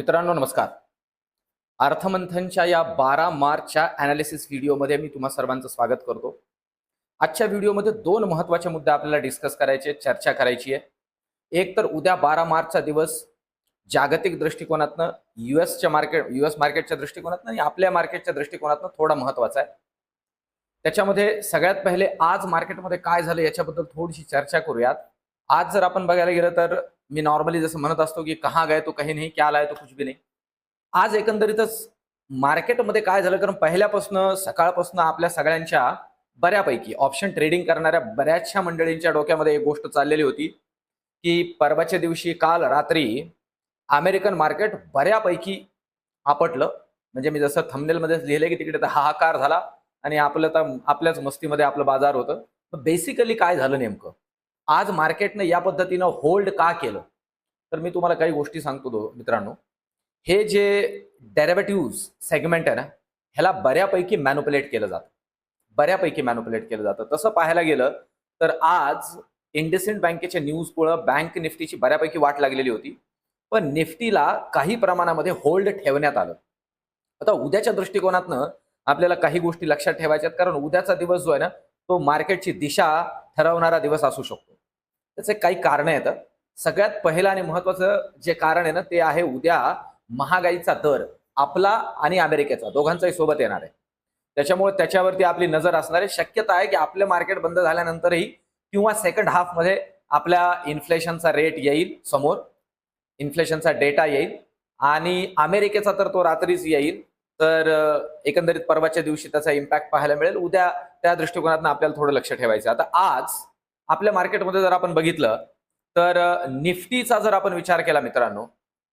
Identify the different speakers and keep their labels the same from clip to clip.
Speaker 1: मित्रांनो नमस्कार. अर्थमंथनच्या या 12 मार्चच्या ॲनालिसिस व्हिडिओमध्ये मी तुम्हा सर्वांचं स्वागत करतो. आजच्या व्हिडिओमध्ये दोन महत्त्वाचे मुद्दे आपल्याला डिस्कस करायचे, चर्चा करायची आहे. एक तर उद्या 12 मार्चचा दिवस जागतिक दृष्टिकोनातनं यूएस मार्केटच्या दृष्टिकोनातनं आणि आपल्या मार्केटच्या दृष्टिकोनातनं थोडा महत्त्वाचा आहे. त्याच्यामध्ये सगळ्यात पहिले आज मार्केटमध्ये काय झालं याच्याबद्दल थोडीशी चर्चा करूयात. आज जर आपण बघायला गेलं तर मी नॉर्मली जसं म्हणत असतो की कहाँ गए तो कहीं नहीं, क्या लाए तो कुछ भी नहीं. आज एकंदरीतच मार्केटमध्ये काय झालं, कारण पहिल्यापासून सकाळपासून आपल्या सगळ्यांच्या बऱ्यापैकी ऑप्शन ट्रेडिंग करणाऱ्या बऱ्याचशा मंडळींच्या डोक्यामध्ये एक गोष्ट चाललेली होती की परवाच्या दिवशी काल रात्री अमेरिकन मार्केट बऱ्यापैकी आपटलं. म्हणजे मी जसं थंबनेलमध्ये लिहिलं की तिकडे तर हाहाकार झाला आणि आपलं तर आपल्याच मस्तीमध्ये आपलं बाजार होतं. बेसिकली काय झालं नेमकं, आज मार्केटने या पद्धतीनं होल्ड का केलं, तर मी तुम्हाला काही गोष्टी सांगतो मित्रांनो. हे जे डेरिव्हेटिव्ह सेगमेंट आहे ना, ह्याला बऱ्यापैकी मॅनिप्युलेट केलं जातं. तसं पाहायला गेलं तर आज इंडसइंड बँकेच्या न्यूजमुळे बँक निफ्टीची बऱ्यापैकी वाट लागलेली होती, पण निफ्टीला काही प्रमाणामध्ये होल्ड ठेवण्यात आलं. आता उद्याच्या दृष्टिकोनातनं आपल्याला काही गोष्टी लक्षात ठेवायच्यात, कारण उद्याचा दिवस जो आहे ना, तो मार्केटची दिशा ठरवणारा दिवस असू शकतो. त्याचे काही कारणं आहेत. सगळ्यात पहिलं आणि महत्वाचं जे कारण आहे ना, ते आहे उद्या महागाईचा दर आपला आणि अमेरिकेचा दोघांचाही सोबत येणार आहे. त्याच्यामुळे त्याच्यावरती आपली नजर असणार आहे. शक्यता आहे की आपलं मार्केट बंद झाल्यानंतरही किंवा सेकंड हाफमध्ये आपल्या इन्फ्लेशनचा रेट येईल समोर, इन्फ्लेशनचा डेटा येईल आणि अमेरिकेचा तर तो रात्रीच येईल. तर एकंदरीत परवाच्या दिवशी त्याचा इम्पॅक्ट पाहायला मिळेल. उद्या त्या दृष्टिकोनातून आपल्याला थोडं लक्ष ठेवायचं. आता आज आपल्या मार्केटमध्ये जर आपण बघितलं तर निफ्टीचा जर आपण विचार केला मित्रांनो,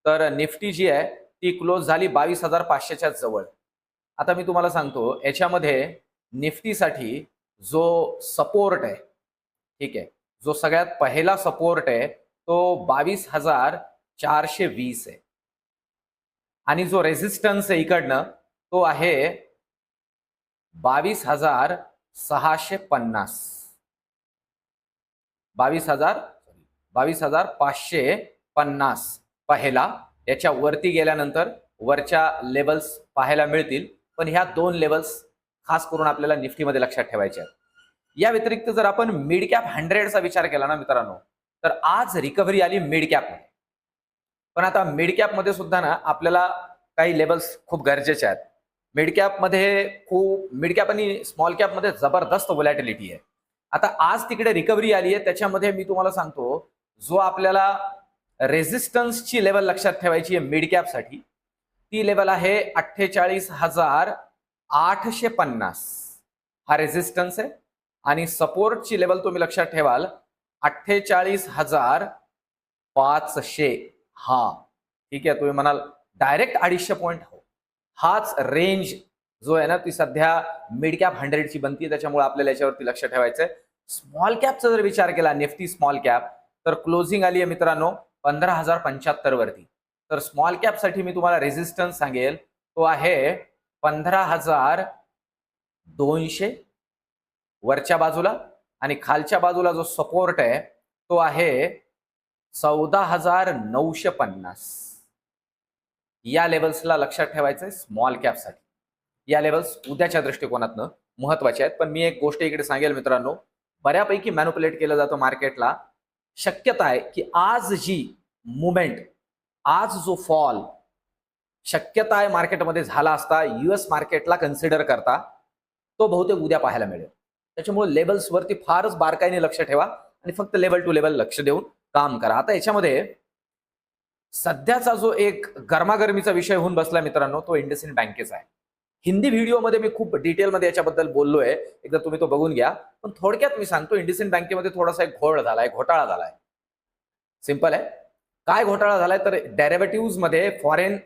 Speaker 1: तर निफ्टी जी आहे ती क्लोज झाली 22,500च्या जवळ. आता मी तुम्हाला सांगतो याच्यामध्ये निफ्टीसाठी जो सपोर्ट आहे, ठीक आहे, जो सगळ्यात पहिला सपोर्ट आहे तो 22,420 आहे आणि जो रेझिस्टन्स आहे इकडनं तो आहे 22,650, 22,550 पहिला. याच्या वरती गेल्यानंतर वरच्या लेवल्स पाहायला मिळतील, पण ह्या दोन लेवल्स खास करून आपल्याला निफ्टीमध्ये लक्षात ठेवायच्या आहेत. या व्यतिरिक्त जर आपण मिड कॅप 100चा विचार केला ना मित्रांनो, तर आज रिकव्हरी आली मिड कॅपमध्ये. पण आता मिड कॅपमध्ये सुद्धा ना आपल्याला काही लेवल्स खूप गरजेचे आहेत. मिड कॅप आणि स्मॉल कॅपमध्ये जबरदस्त व्हॉलॅटिलिटी आहे. आता आज तिकडे रिकव्हरी आली आहे. त्याच्यामध्ये मी तुम्हाला सांगतो, जो आपल्याला रेझिस्टन्सची लेवल लक्षात ठेवायची आहे मिड कॅपसाठी, ती लेवल आहे 48,850. हा रेझिस्टन्स आहे आणि सपोर्टची लेवल तुम्ही लक्षात ठेवाल 48,500. हा ठीक आहे, तुम्ही म्हणाल डायरेक्ट 250 पॉईंट हो, हाच रेंज जो आहे ना ती सध्या मिड कॅप 100ची बनती. त्याच्यामुळे आपल्याला याच्यावरती लक्ष ठेवायचंय. स्मॉल कॅपचा जर विचार केला निफ्टी स्मॉल कॅप, तर क्लोजिंग आली आहे मित्रांनो 15,075 वरती. तर स्मॉल कॅप साठी मी तुम्हाला रेझिस्टन्स सांगेल तो आहे 15,200 वरच्या बाजूला आणि खालच्या बाजूला जो सपोर्ट आहे तो आहे 14,950. या लेवल्सला लक्षात ठेवायचंय स्मॉल कॅपसाठी. या लेवल्स उद्याच्या दृष्टिकोनातनं महत्वाचे आहेत. पण मी एक गोष्ट इकडे सांगेल मित्रांनो, बऱ्यापैकी मॅनिप्युलेट केलं जातं मार्केटला. शक्यता आहे की आज जी मुवमेंट, आज जो फॉल शक्यता आहे मार्केटमध्ये झाला असता यूएस मार्केटला कन्सिडर करता, तो बहुतेक उद्या पाहायला मिळेल. त्याच्यामुळे लेवल्सवरती फारच बारकाईने लक्ष ठेवा आणि फक्त लेवल टू लेवल लक्ष देऊन काम करा. आता याच्यामध्ये सध्याचा जो एक गरमागरमीचा विषय होऊन बसला मित्रांनो, तो इंडसइंड बँकेचा आहे. हिंदी व्हिडिओमध्ये मी खूप डिटेलमध्ये याच्याबद्दल बोललोय, एकदा तुम्ही तो बघून घ्या. पण थोडक्यात मी सांगतो, इंडसइंड बँकेमध्ये थोडासा एक घोटाळा झालाय. सिंपल आहे. काय घोटाळा झालाय तर डेरिव्हेटिव्ह मध्ये,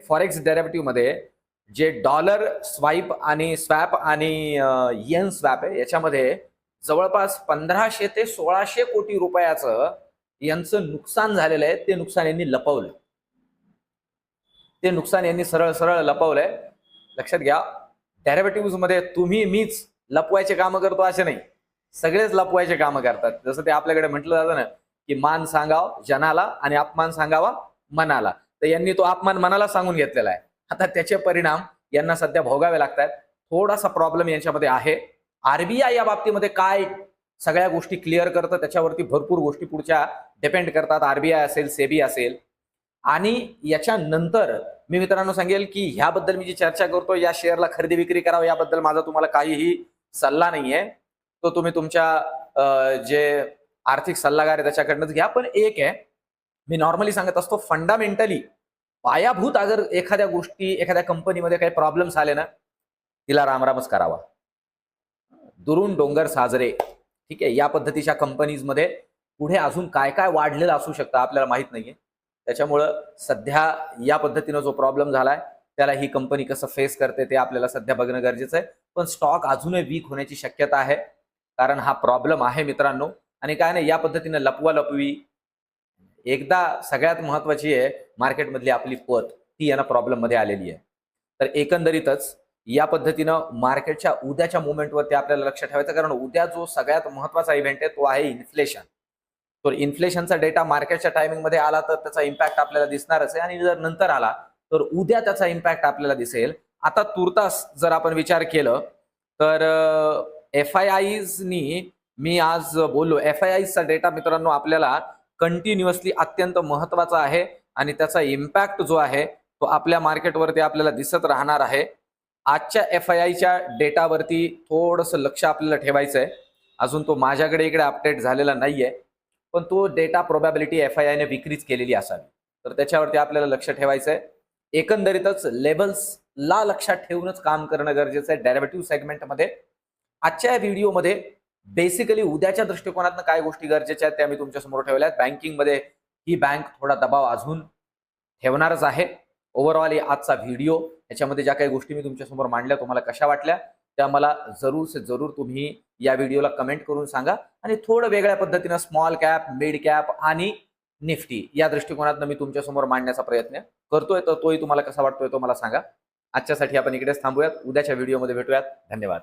Speaker 1: फॉरेक्स डेरिव्हेटिव्ह मध्ये जे डॉलर स्वॅप आणि येन स्वॅप आहे, याच्यामध्ये जवळपास 1,500 ते 1,600 कोटी रुपयाचं यांचं नुकसान झालेलं आहे. ते नुकसान यांनी लपवलं. सरळ लपवलंय. लक्षात घ्या, डेरिव्हेटिव्ह मध्ये तुम्ही मीच लपवायचे कामं करतो असे नाही, सगळेच लपवायचे कामं करतात. जसं ते आपल्याकडे म्हटलं जातं ना की मान सांगाव जनाला आणि अपमान सांगावा मनाला. तर यांनी तो अपमान मनाला सांगून घेतलेला आहे. आता त्याचे परिणाम यांना सध्या भोगावे लागतात. थोडासा प्रॉब्लेम यांच्यामध्ये आहे. आरबीआय या बाबतीमध्ये काय सगळ्या गोष्टी क्लिअर करतं त्याच्यावरती भरपूर गोष्टी पुढच्या डिपेंड करतात. आरबीआय असेल, सेबी असेल. आणि याच्यानंतर मी मित्रांनो सांगेल की ह्याबद्दल मी जी चर्चा करतो, या शेअरला खरेदी विक्री करावं याबद्दल माझा तुम्हाला काहीही सल्ला नाहीये. तो तुम्ही तुमच्या जे आर्थिक सल्लागार आहे त्याच्याकडनंच घ्या. पण एक आहे, मी नॉर्मली सांगत असतो, फंडामेंटली पायाभूत अगर एखाद्या गोष्टी, एखाद्या कंपनीमध्ये काही प्रॉब्लेम्स आले ना, तिला रामरामच करावा. दुरून डोंगर साजरे, ठीक आहे. या पद्धतीच्या कंपनीजमध्ये पुढे अजून काय काय वाढलेलं असू शकतं आपल्याला माहित नाहीये. त्याच्यामुळं सध्या या पद्धतीनं जो प्रॉब्लेम झालाय त्याला ही कंपनी कसं फेस करते ते आपल्याला सध्या बघणं गरजेचं आहे. पण स्टॉक अजूनही वीक होण्याची शक्यता आहे, कारण हा प्रॉब्लेम आहे मित्रांनो. आणि काय नाही, या पद्धतीनं लपवा-लपवी एकदा सगळ्यात महत्वाची आहे मार्केटमधली आपली पत, ती यांना प्रॉब्लेम मध्ये आलेली आहे. तर एकंदरीतच या पद्धतीनं मार्केटच्या उद्याच्या मुवमेंटवरती आपल्याला लक्ष ठेवायचं, कारण उद्या जो सगळ्यात महत्वाचा इव्हेंट आहे तो आहे इन्फ्लेशन. तर इन्फ्लेशनचा डेटा मार्केटच्या टायमिंगमध्ये आला तर त्याचा इम्पॅक्ट आपल्याला दिसणारच आहे, आणि जर नंतर आला तर उद्या त्याचा इम्पॅक्ट आपल्याला दिसेल. आता तुर्तास जर आपण विचार केलं तर FIIsनी, मी आज बोललो, FIIsचा डेटा मित्रांनो आपल्याला कंटिन्युअसली अत्यंत महत्वाचा आहे, आणि त्याचा इम्पॅक्ट जो आहे तो आपल्या मार्केटवरती आपल्याला दिसत राहणार आहे. आजच्या FIIच्या डेटावरती थोडंसं लक्ष आपल्याला ठेवायचं आहे. अजून तो माझ्याकडे इकडे अपडेट झालेला नाहीये, पण तो डेटा प्रोबॅबिलिटी FIIने विक्रीच केलेली असावी, तर त्याच्यावरती आपल्याला लक्ष ठेवायचं आहे. एकंदरीतच लेव्हल्सला लक्षात ठेवूनच काम करणं गरजेचं आहे डेरिव्हेटिव्ह सेगमेंटमध्ये. आजच्या व्हिडिओमध्ये बेसिकली उद्याच्या दृष्टिकोनातून काय गोष्टी गरजेच्या आहेत त्या मी तुमच्यासमोर ठेवल्या आहेत. बँकिंगमध्ये ही बँक थोडा दबाव अजून ठेवणारच आहे. ओव्हरऑल आजचा व्हिडिओ, याच्यामध्ये ज्या काही गोष्टी मी तुमच्यासमोर मांडल्या तुम्हाला कशा वाटल्या त्या मला जरूर से जरूर तुम्ही या व्हिडिओला कमेंट करून सांगा. आणि थोडं वेगळ्या पद्धतीनं स्मॉल कॅप, मिड कॅप आणि निफ्टी या दृष्टिकोनातून मी तुमच्यासमोर मांडण्याचा प्रयत्न करतोय, तर तोही तुम्हाला कसा वाटतोय तो मला सांगा. आजच्यासाठी आपण इकडेच थांबूयात. उद्याच्या व्हिडिओमध्ये भेटूयात. धन्यवाद.